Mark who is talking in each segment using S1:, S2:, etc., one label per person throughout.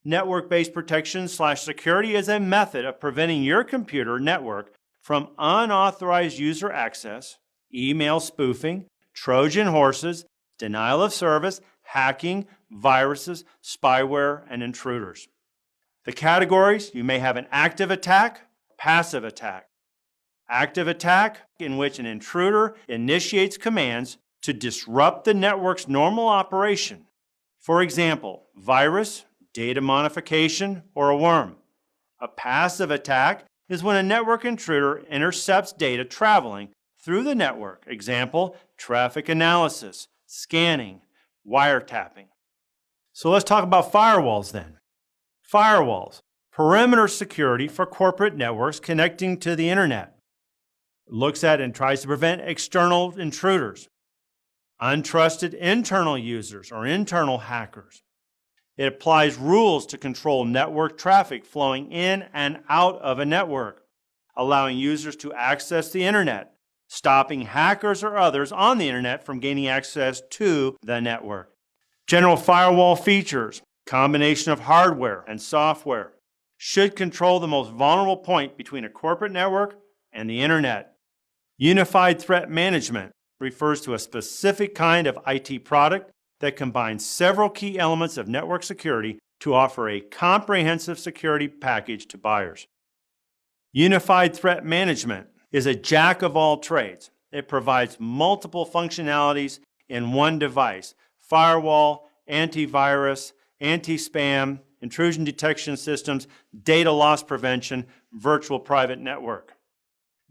S1: Network-based protection/security is a method of preventing your computer network from unauthorized user access, email spoofing, Trojan horses, denial of service, hacking, viruses, spyware, and intruders. The categories: you may have an active attack, passive attack. Active attack, in which an intruder initiates commands to disrupt the network's normal operation. For example, virus, data modification, or a worm. A passive attack is when a network intruder intercepts data traveling through the network. Example, traffic analysis, scanning, wiretapping. So let's talk about firewalls then. Firewalls, perimeter security for corporate networks connecting to the internet. It looks at and tries to prevent external intruders, untrusted internal users or internal hackers. It applies rules to control network traffic flowing in and out of a network, allowing users to access the internet, stopping hackers or others on the internet from gaining access to the network. General firewall features, combination of hardware and software, should control the most vulnerable point between a corporate network and the internet. Unified threat management refers to a specific kind of IT product that combines several key elements of network security to offer a comprehensive security package to buyers. Unified threat management is a jack of all trades. It provides multiple functionalities in one device: firewall, antivirus, anti-spam, intrusion detection systems, data loss prevention, virtual private network.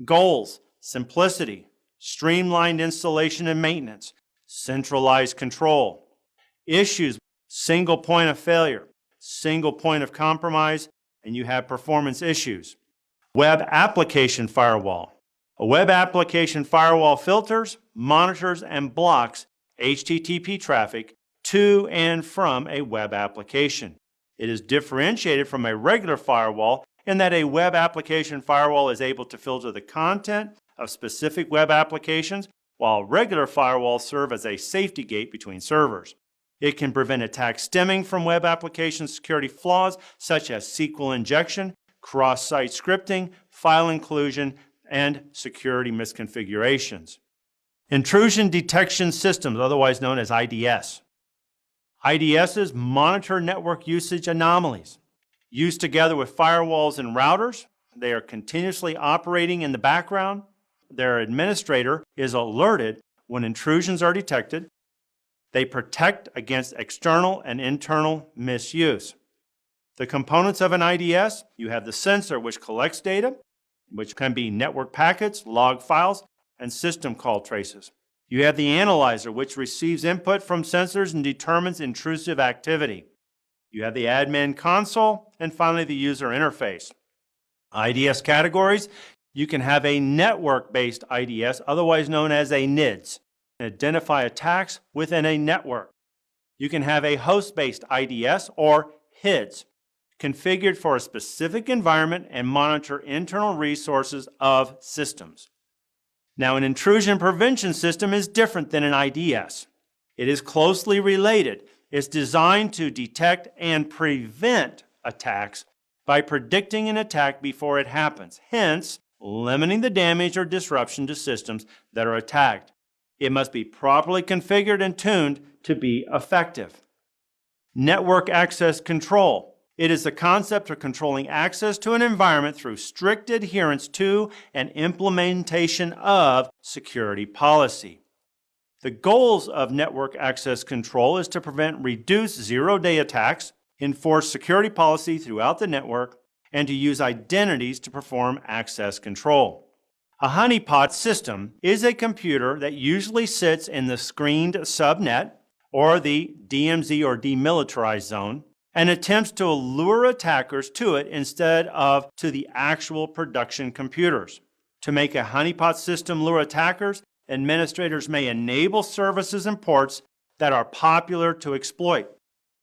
S1: Goals: simplicity, streamlined installation and maintenance, centralized control. Issues: single point of failure, single point of compromise, and you have performance issues. Web application firewall. A web application firewall filters, monitors, and blocks HTTP traffic to and from a web application. It is differentiated from a regular firewall in that a web application firewall is able to filter the content of specific web applications, while regular firewalls serve as a safety gate between servers. It can prevent attacks stemming from web application security flaws such as SQL injection, cross-site scripting, file inclusion, and security misconfigurations. Intrusion detection systems, otherwise known as IDS. IDSs monitor network usage anomalies. Used together with firewalls and routers, they are continuously operating in the background. Their administrator is alerted when intrusions are detected. They protect against external and internal misuse. The components of an IDS: you have the sensor, which collects data, which can be network packets, log files, and system call traces. You have the analyzer, which receives input from sensors and determines intrusive activity. You have the admin console, and finally the user interface. IDS categories: you can have a network-based IDS, otherwise known as a NIDS, identify attacks within a network. You can have a host-based IDS or HIDS, configured for a specific environment and monitor internal resources of systems. Now, an intrusion prevention system is different than an IDS. It is closely related. It's designed to detect and prevent attacks by predicting an attack before it happens, hence limiting the damage or disruption to systems that are attacked. It must be properly configured and tuned to be effective. Network access control. It is the concept of controlling access to an environment through strict adherence to and implementation of security policy. The goals of network access control is to prevent reduced zero-day attacks, enforce security policy throughout the network, and to use identities to perform access control. A honeypot system is a computer that usually sits in the screened subnet or the DMZ or demilitarized zone and attempts to lure attackers to it instead of to the actual production computers. To make a honeypot system lure attackers, administrators may enable services and ports that are popular to exploit.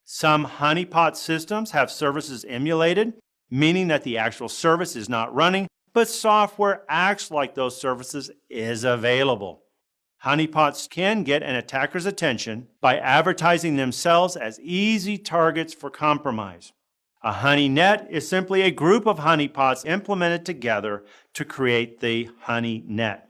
S1: Some honeypot systems have services emulated, meaning that the actual service is not running, but software acts like those services is available. Honeypots can get an attacker's attention by advertising themselves as easy targets for compromise. A honey net is simply a group of honeypots implemented together to create the honey net.